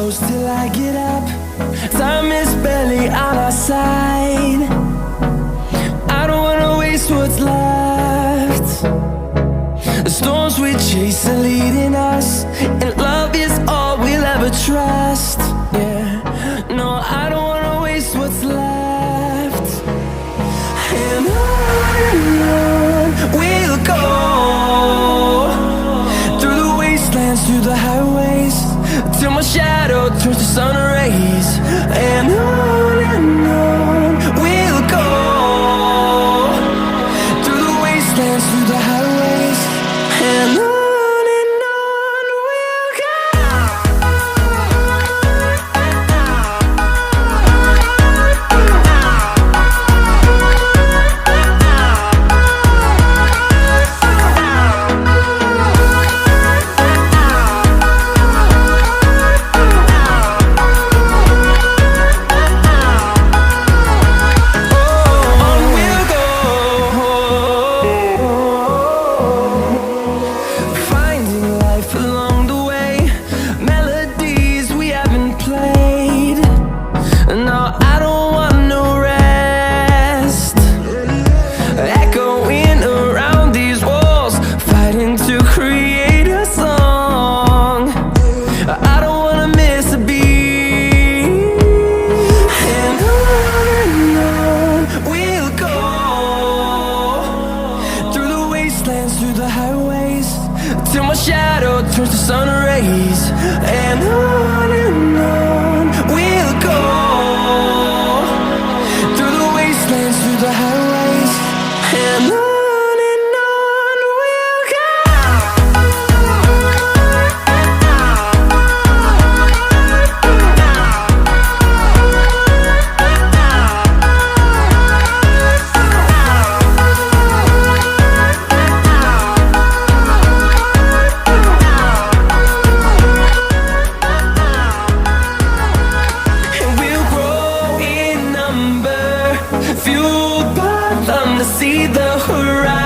close till I get up. Time is barely on our side. I don't wanna waste what's left. The storms we chase are leading us, and love is all we'll ever trust. Yeah, no, I don't wanna waste what's left. And on we'll go, through the wastelands, through the highways, till my shadow turns to sun rays. And on we'll go, through the wastelands, through the highways, and on we'll go. Through the highways, till my shadow turns to sun rays. And on we'll go, through the wastelands, through the highways, and on we'll go. Fueled by them to see the horizon.